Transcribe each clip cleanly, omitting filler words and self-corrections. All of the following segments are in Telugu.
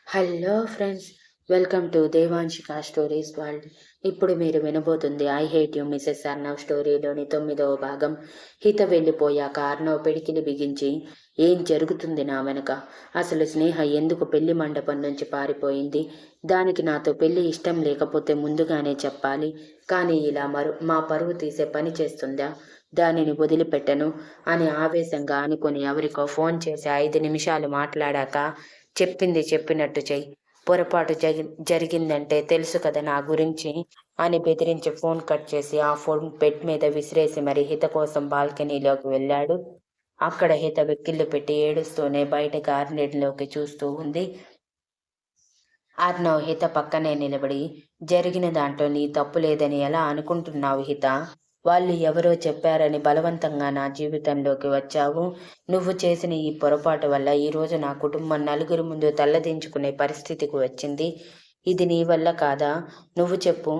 Hello friends, welcome to Devanshika stories world. ఇప్పుడు మీరు వినబోతుంది I hate you Mrs Arnav స్టోరీలోని 9వ భాగం. హిత వెళ్ళిపోయాక అర్నవ్ పిడికిలి బిగించి, ఏం జరుగుతుంది నా వెనుక? అసలు స్నేహ ఎందుకు పెళ్లి మండపం నుంచి పారిపోయింది? దానికి నాతో పెళ్లి ఇష్టం లేకపోతే ముందుగానే చెప్పాలి, కానీ ఇలా మా పరువు తీసే పని చేస్తుందా? దానిని వదిలిపెట్టను అని ఆవేశంగా అనుకుని ఎవరికో ఫోన్ చేసి 5 నిమిషాలు మాట్లాడాక, చెప్పింది చెప్పినట్టు చెయ్యి, పొరపాటు జరిగిందంటే తెలుసు కదా నా గురించి అని బెదిరించి ఫోన్ కట్ చేసి ఆ ఫోన్ బెడ్ మీద విసిరేసి మరి హిత కోసం బాల్కనీలోకి వెళ్ళాడు. అక్కడ హిత వెక్కిళ్ళు పెట్టి ఏడుస్తూనే బయట గార్డెన్లోకి చూస్తూ ఉంది. అర్నవ్ హిత పక్కనే నిలబడి, జరిగిన దాంట్లో నీ తప్పు లేదని ఎలా అనుకుంటున్నావు హిత? వాళ్ళు ఎవరో చెప్పారని బలవంతంగా నా జీవితంలోకి వచ్చావు. నువ్వు చేసిన ఈ పొరపాటు వల్ల ఈరోజు నా కుటుంబం నలుగురి ముందు తల్లదించుకునే పరిస్థితికి వచ్చింది. ఇది నీ వల్ల కాదా? నువ్వు చెప్పు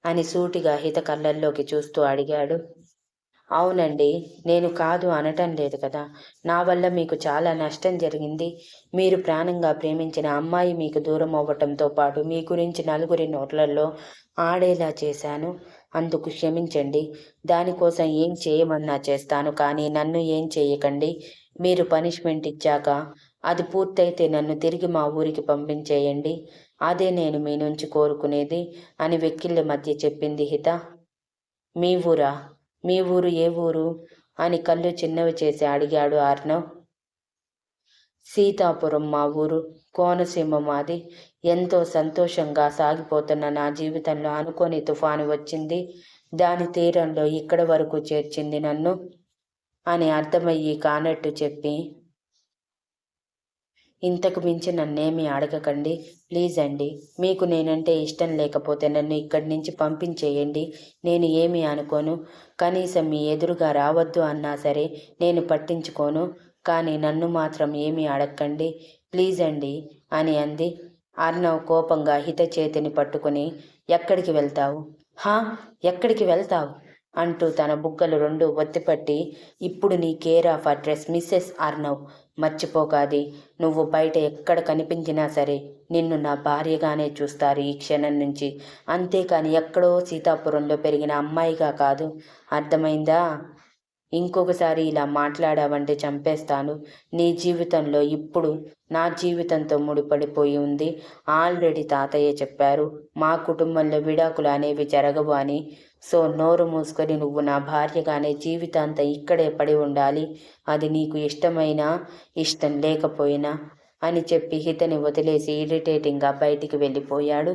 అని సూటిగా హిత కళ్ళల్లోకి చూస్తూ అడిగాడు. అవునండి, నేను కాదు అనటం లేదు కదా. నా వల్ల మీకు చాలా నష్టం జరిగింది. మీరు ప్రాణంగా ప్రేమించిన అమ్మాయి మీకు దూరం అవ్వటంతో పాటు మీ గురించి నలుగురి నోట్లలో ఆడేలా చేశాను. అందుకు క్షమించండి. దానికోసం ఏం చేయమన్నా చేస్తాను, కానీ నన్ను ఏం చేయకండి. మీరు పనిష్మెంట్ ఇచ్చాక అది పూర్తయితే నన్ను తిరిగి మా ఊరికి పంపించేయండి. అదే నేను మీ నుంచి కోరుకునేది అని వెక్కిళ్ళ మధ్య చెప్పింది హిత. మీ ఊరా? మీ ఊరు ఏ ఊరు అని కళ్ళు చిన్నవి చేసి అడిగాడు అర్ణవ్. సీతాపురం మా ఊరు, కోనసీమ మాది. ఎంతో సంతోషంగా సాగిపోతున్న నా జీవితంలో అనుకోని తుఫాను వచ్చింది. దాని తీరంలో ఇక్కడి వరకు చేర్చింది నన్ను అని అర్థమయ్యి కానట్టు చెప్పి, ఇంతకు మించి నన్నేమీ అడగకండి ప్లీజ్ అండి. మీకు నేనంటే ఇష్టం లేకపోతే నన్ను ఇక్కడి నుంచి పంపించేయండి. నేను ఏమీ అనుకోను. కనీసం మీ ఎదురుగా రావద్దు అన్నా సరే నేను పట్టించుకోను. కానీ నన్ను మాత్రం ఏమీ అడగకండి ప్లీజ్ అండి అని అంది. అర్ణవ్ కోపంగా హిత చేతిని పట్టుకుని, ఎక్కడికి వెళ్తావు? హా, ఎక్కడికి వెళ్తావు అంటూ తన బుగ్గలు రెండు ఒత్తిపట్టి, ఇప్పుడు నీ care of address Mrs Arnav. మర్చిపోకాది. నువ్వు బయట ఎక్కడ కనిపించినా సరే నిన్ను నా భార్యగానే చూస్తారు ఈ క్షణం నుంచి. అంతేకాని ఎక్కడో సీతాపురంలో పెరిగిన అమ్మాయిగా కాదు. అర్థమైందా? ఇంకొకసారి ఇలా మాట్లాడావంటే చంపేస్తాను. నీ జీవితంలో ఇప్పుడు నా జీవితంతో ముడిపడిపోయి ఉంది. ఆల్రెడీ తాతయ్య చెప్పారు మా కుటుంబంలో విడాకులు అనేవి జరగవు అని. సో నోరు మూసుకొని నువ్వు నా భార్యగానే జీవితాంతం ఇక్కడే పడి ఉండాలి. అది నీకు ఇష్టమైనా ఇష్టం లేకపోయినా అని చెప్పి హితని వదిలేసి ఇరిటేటింగ్గా బయటికి వెళ్ళిపోయాడు.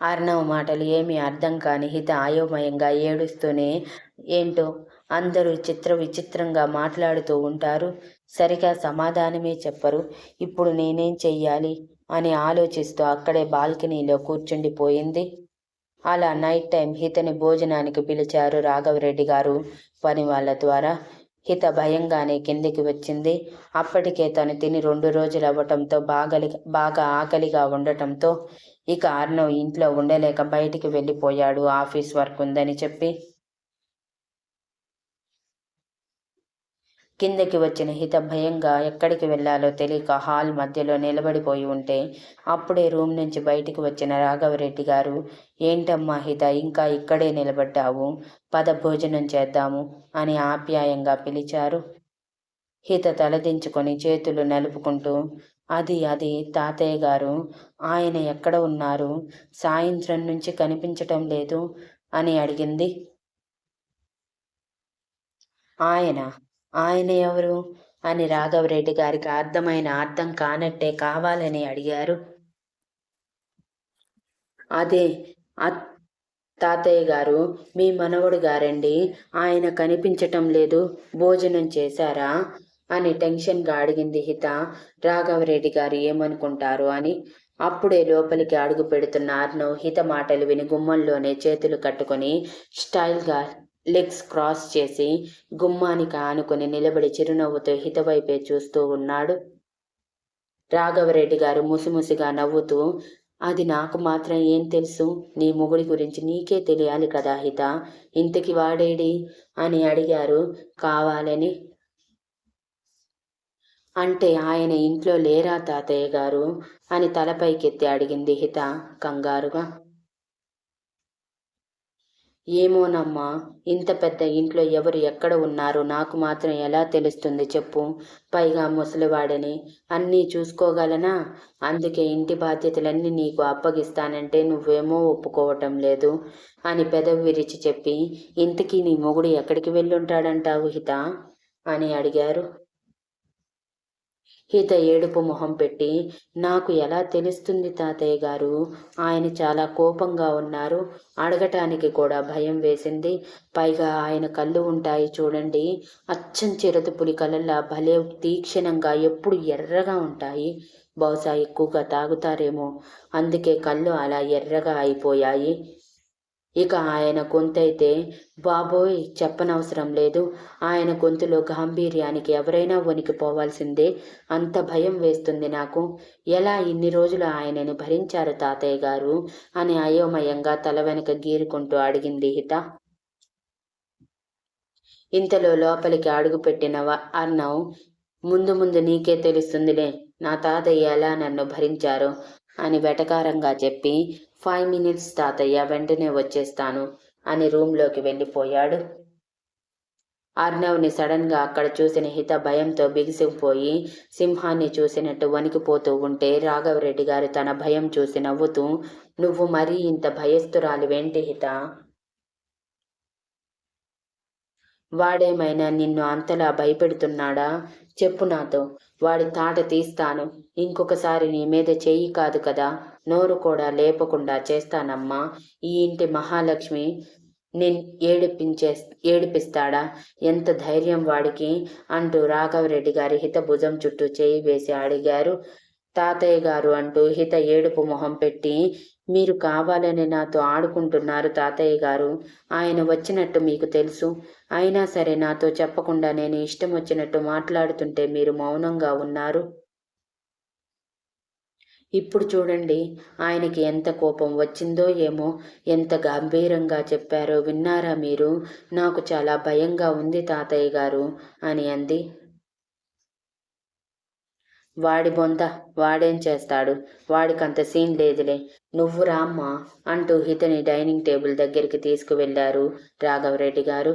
అర్ణవ్ మాటలు ఏమీ అర్థం కాని హిత అయోమయంగా ఏడుస్తూనే, ఏంటో అందరూ విచిత్రంగా మాట్లాడుతూ ఉంటారు, సరిగా సమాధానమే చెప్పరు. ఇప్పుడు నేనేం చెయ్యాలి అని ఆలోచిస్తూ అక్కడే బాల్కనీలో కూర్చుండిపోయింది. అలా నైట్ టైం హితని భోజనానికి పిలిచారు రాఘవరెడ్డి గారు పని వాళ్ళ ద్వారా. హిత భయంగానే కిందికి వచ్చింది. అప్పటికే తను తిని 2 రోజులు అవ్వటంతో బాగా ఆకలిగా ఉండటంతో ఇక అర్ణవ్ ఇంట్లో ఉండలేక బయటికి వెళ్ళిపోయాడు ఆఫీస్ వర్క్ ఉందని చెప్పి. కిందకి వచ్చిన హిత భయంగా ఎక్కడికి వెళ్లాలో తెలియక హాల్ మధ్యలో నిలబడిపోయి ఉంటే అప్పుడే రూమ్ నుంచి బయటికి వచ్చిన రాఘవరెడ్డి గారు, ఏంటమ్మా హిత ఇంకా ఇక్కడే నిలబడ్డావు, పద భోజనం చేద్దాము అని ఆప్యాయంగా పిలిచారు. హిత తలదించుకొని చేతులు నలుపుకుంటూ, అది తాతయ్య గారు, ఆయన ఎక్కడ ఉన్నారు? సాయంత్రం నుంచి కనిపించటం లేదు అని అడిగింది. ఆయన ఆయన ఎవరు అని రాఘవరెడ్డి గారికి అర్థం కానట్టే కావాలని అడిగారు. అదే తాతయ్య గారు, మీ మనవడు గారండి. ఆయన కనిపించటం లేదు. భోజనం చేశారా అని టెన్షన్గా అడిగింది హిత. రాఘవరెడ్డి గారు ఏమనుకుంటారు అని. అప్పుడే లోపలికి అడుగు పెడుతున్న అర్ణవ్ హిత మాటలు విని గుమ్మంలోనే చేతులు కట్టుకొని స్టైల్గా లెగ్స్ క్రాస్ చేసి గుమ్మానికి ఆనుకొని నిలబడి చిరునవ్వుతో హిత వైపే చూస్తూ ఉన్నాడు. రాఘవరెడ్డి గారు ముసిముసిగా నవ్వుతూ, అది నాకు మాత్రం ఏం తెలుసు? నీ మొగుడి గురించి నీకే తెలియాలి కదా హిత. ఇంతకి వాడేడి అని అడిగారు కావాలని. అంటే ఆయన ఇంట్లో లేరా తాతయ్య గారు అని తలపైకెత్తి అడిగింది హిత కంగారుగా. ఏమోనమ్మా, ఇంత పెద్ద ఇంట్లో ఎవరు ఎక్కడ ఉన్నారో నాకు మాత్రం ఎలా తెలుస్తుంది చెప్పు. పైగా ముసలివాడని అన్నీ చూసుకోగలనా? అందుకే ఇంటి బాధ్యతలన్నీ నీకు అప్పగిస్తానంటే నువ్వేమో ఒప్పుకోవటం లేదు అని పెదవి విరిచి చెప్పి, ఇంతకీ నీ మొగుడు ఎక్కడికి వెళ్ళుంటాడంటావు హిత అని అడిగారు. హిత ఏడుపు మొహం పెట్టి, నాకు ఎలా తెలుస్తుంది తాతయ్య గారు? ఆయన చాలా కోపంగా ఉన్నారు. అడగటానికి కూడా భయం వేసింది. పైగా ఆయన కళ్ళు ఉంటాయి చూడండి, అచ్చం చిరుతపులి కళ్ళలా భలే తీక్షణంగా ఎప్పుడు ఎర్రగా ఉంటాయి. బహుశా ఎక్కువగా తాగుతారేమో, అందుకే కళ్ళు అలా ఎర్రగా అయిపోయాయి. ఇక ఆయన గొంతైతే బాబోయ్ చెప్పనవసరం లేదు. ఆయన గొంతులో గాంభీర్యానికి ఎవరైనా వణికిపోవాల్సిందే. అంత భయం వేస్తుంది నాకు. ఎలా ఇన్ని రోజులు ఆయనని భరించారు తాతయ్య గారు అని అయోమయంగా తల వెనక గీరుకుంటూ అడిగింది హిత. ఇంతలో లోపలికి అడుగుపెట్టిన అర్ణవ్, ముందు ముందు నీకే తెలుస్తుందిలే నా తాతయ్య ఎలా నన్ను భరించారో అని వెటకారంగా చెప్పి, 5 minutes తాతయ్య, వెంటనే వచ్చేస్తాను అని రూంలోకి వెళ్ళిపోయాడు. అర్ణవ్ని సడన్గా అక్కడ చూసిన హిత భయంతో బిగిసిపోయి సింహాన్ని చూసినట్టు వణికిపోతూ ఉంటే రాఘవరెడ్డి గారు తన భయం చూసి నవ్వుతూ, నువ్వు మరీ ఇంత భయస్థురాలివేంటి హిత? వాడేమైనా నిన్ను అంతలా భయపెడుతున్నాడా? చెప్పు నాతో, వాడి తాట తీస్తాను. ఇంకొకసారి నీ మీద చెయ్యి కాదు కదా, నోరు కూడా లేపకుండా చేస్తానమ్మా. ఈ ఇంటి మహాలక్ష్మి ఏడిపిస్తాడా? ఎంత ధైర్యం వాడికి అంటూ రాఘవరెడ్డి గారి హిత భుజం చుట్టూ చేయి వేసి అడిగారు. తాతయ్య గారు అంటూ హిత ఏడుపు మొహం పెట్టి, మీరు కావాలని నాతో ఆడుకుంటున్నారు తాతయ్య గారు. ఆయన వచ్చినట్టు మీకు తెలుసు. అయినా సరే నాతో చెప్పకుండా నేను ఇష్టం వచ్చినట్టు మాట్లాడుతుంటే మీరు మౌనంగా ఉన్నారు. ఇప్పుడు చూడండి ఆయనకి ఎంత కోపం వచ్చిందో ఏమో, ఎంత గంభీరంగా చెప్పారో విన్నారా మీరు? నాకు చాలా భయంగా ఉంది తాతయ్య గారు అని అంది. వాడి బొంత, వాడేం చేస్తాడు? వాడికంత సీన్ లేదులే, నువ్వు రామ్మా అంటూ హితని డైనింగ్ టేబుల్ దగ్గరికి తీసుకువెళ్లారు రాఘవరెడ్డి గారు.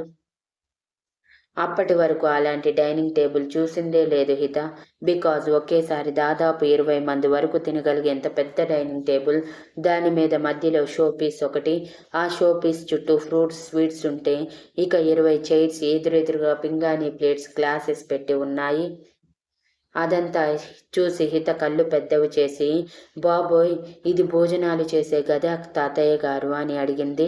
అప్పటి వరకు అలాంటి డైనింగ్ టేబుల్ చూసిందే లేదు హిత. బికాజ్ ఒకేసారి దాదాపు 20 మంది వరకు తినగలిగేంత పెద్ద డైనింగ్ టేబుల్, దాని మీద మధ్యలో షో పీస్ ఒకటి, ఆ షో పీస్ చుట్టూ ఫ్రూట్స్ స్వీట్స్ ఉంటే ఇక 20 చైర్స్ ఎదురెదురుగా పింగాణీ ప్లేట్స్ గ్లాసెస్ పెట్టి ఉన్నాయి. అదంతా చూసి హిత కళ్ళు పెద్దవి చేసి, బాబోయ్ ఇది భోజనాలు చేసే గదా తాతయ్య గారు అని అడిగింది.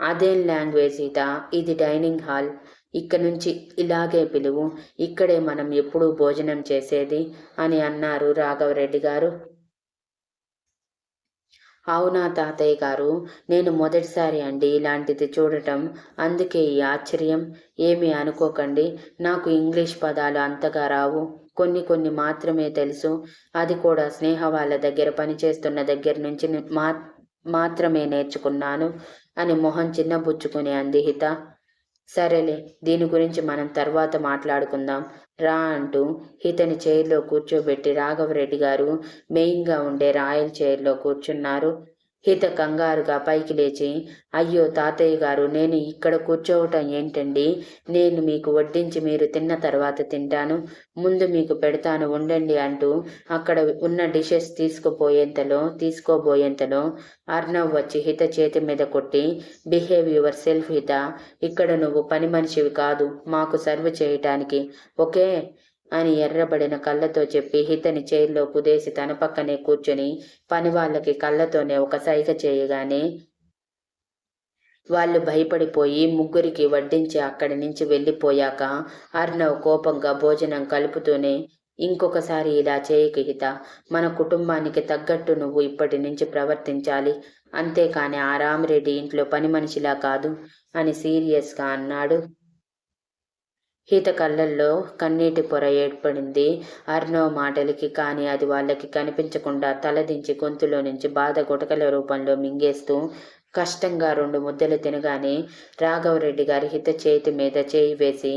అదేం లాంగ్వేజ్ హిత, ఇది డైనింగ్ హాల్. ఇక్కడ నుంచి ఇలాగే పిలువు, ఇక్కడే మనం ఎప్పుడూ భోజనం చేసేది అని అన్నారు రాఘవరెడ్డి గారు. అవునా తాతయ్య గారు, నేను మొదటిసారి అండి ఇలాంటిది చూడటం, అందుకే ఈ ఆశ్చర్యం. ఏమీ అనుకోకండి, నాకు ఇంగ్లీష్ పదాలు అంతగా రావు, కొన్ని కొన్ని మాత్రమే తెలుసు. అది కూడా స్నేహ వాళ్ళ దగ్గర పనిచేస్తున్న దగ్గర నుంచి మాత్రమే నేర్చుకున్నాను అని మొహం చిన్నబుచ్చుకుని అంది హిత. సరేలే, దీని గురించి మనం తర్వాత మాట్లాడుకుందాం రా అంటూ హితని చైర్లో కూర్చోబెట్టి రాఘవరెడ్డి గారు మెయిన్గా ఉండే రాయల్ చైర్లో కూర్చున్నారు. హిత కంగారుగా పైకి లేచి, అయ్యో తాతయ్య గారు, నేను ఇక్కడ కూర్చోవటం ఏంటండి? నేను మీకు వడ్డించి మీరు తిన్న తర్వాత తింటాను, ముందు మీకు పెడతాను ఉండండి అంటూ అక్కడ ఉన్న డిషెస్ తీసుకోబోయేంతలో అర్ణవ్ వచ్చి హిత చేతి మీద కొట్టి, బిహేవ్ యువర్ సెల్ఫ్ హిత, ఇక్కడ నువ్వు పని మనిషివి కాదు మాకు సర్వ్ చేయటానికి, ఓకే అని ఎర్రబడిన కళ్ళతో చెప్పి హితని చైర్లో కుదేసి తన పక్కనే కూర్చొని పని వాళ్ళకి కళ్ళతోనే ఒక సైగ చేయగానే వాళ్ళు భయపడిపోయి ముగ్గురికి వడ్డించి అక్కడి నుంచి వెళ్ళిపోయాక అర్ణవ్ కోపంగా భోజనం కలుపుతూనే, ఇంకొకసారి ఇలా చేయకు హిత, మన కుటుంబానికి తగ్గట్టు నువ్వు ఇప్పటి నుంచి ప్రవర్తించాలి, అంతేకాని ఆ రామిరెడ్డి ఇంట్లో పని మనిషిలా కాదు అని సీరియస్గా అన్నాడు. హిత కళ్ళల్లో కన్నీటి పొర ఏర్పడింది అర్ణవ్ మాటలకి. కానీ అది వాళ్ళకి కనిపించకుండా తలదించి గొంతులో నుంచి బాధ గుటకల రూపంలో మింగేస్తూ, కష్టంగా 2 ముద్దలు తినగానే రాఘవరెడ్డి గారి హిత చేతి మీద చేయి వేసి,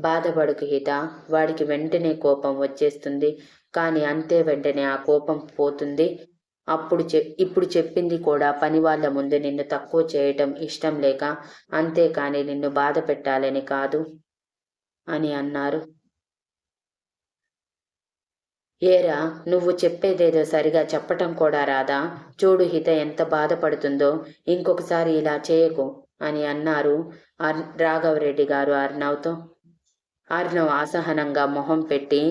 బాధపడకు హిత, వాడికి వెంటనే కోపం వచ్చేస్తుంది. కానీ అంతే వెంటనే ఆ కోపం పోతుంది. ఇప్పుడు చెప్పింది కూడా పనివాళ్ళ ముందు నిన్ను తక్కువ చేయటం ఇష్టం లేక, అంతేకాని నిన్ను బాధ పెట్టాలని కాదు అని అన్నారు. ఏరా, నువ్వు చెప్పేదేదో సరిగా చెప్పటం కూడా రాదా? చూడు హిత ఎంత బాధపడుతుందో, ఇంకొకసారి ఇలా చేయకు అని అన్నారు రాఘవరెడ్డి గారు అర్ణవ్తో. అర్ణవ్ అసహనంగా మొహం పెట్టి,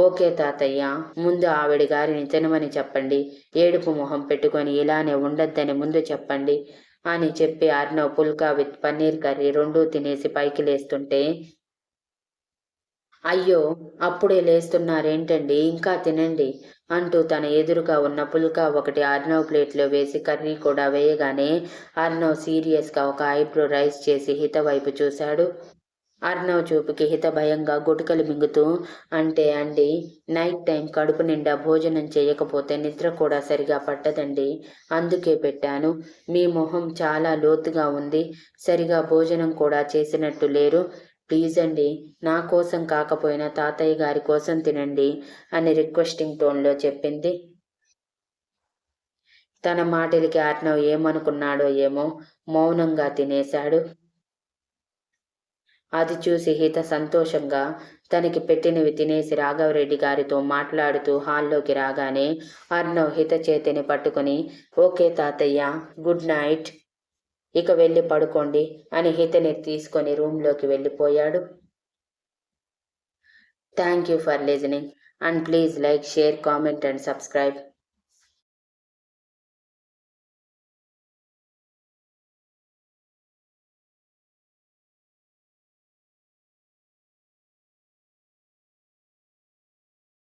ఓకే తాతయ్య, ముందు ఆవిడ గారిని తినమని చెప్పండి, ఏడుపు మొహం పెట్టుకొని ఇలానే ఉండొద్దని ముందు చెప్పండి అని చెప్పి అర్ణవ్ పుల్కా విత్ పన్నీర్ కర్రీ 2 తినేసి పైకి లేస్తుంటే, అయ్యో, అప్పుడే లేస్తున్నారేంటండి, ఇంకా తినండి అంటూ తన ఎదురుగా ఉన్న పుల్కా ఒకటి అర్ణవ్ ప్లేట్లో వేసి కర్రీ కూడా వేయగానే అర్ణవ్ సీరియస్గా ఒక ఐబ్రో రైస్ చేసి హిత వైపు చూశాడు. అర్ణవ్ చూపుకి హిత భయంగా గుటకలు మింగుతూ, అంటే అండి, నైట్ టైం కడుపు నిండా భోజనం చేయకపోతే నిద్ర కూడా సరిగా పట్టదండి, అందుకే పెట్టాను. మీ మొహం చాలా లోతుగా ఉంది, సరిగా భోజనం కూడా చేసినట్టు లేరు, ప్లీజ్ అండి, నా కోసం కాకపోయినా తాతయ్య గారి కోసం తినండి అని రిక్వెస్టింగ్ టోన్లో చెప్పింది. తన మాటలకి అర్ణవ్ ఏమనుకున్నాడో ఏమో, మౌనంగా తినేశాడు. అది చూసి హిత సంతోషంగా తనకి పెట్టినవి తినేసి రాఘవరెడ్డి గారితో మాట్లాడుతూ హాల్లోకి రాగానే అర్ణవ్ హిత చేతిని పట్టుకుని, ఓకే తాతయ్య, గుడ్ నైట్, ఇక వెళ్ళి పడుకోండి అని హితని తీసుకొని రూమ్లోకి వెళ్ళిపోయాడు. Thank you for listening and please like, share, comment and subscribe.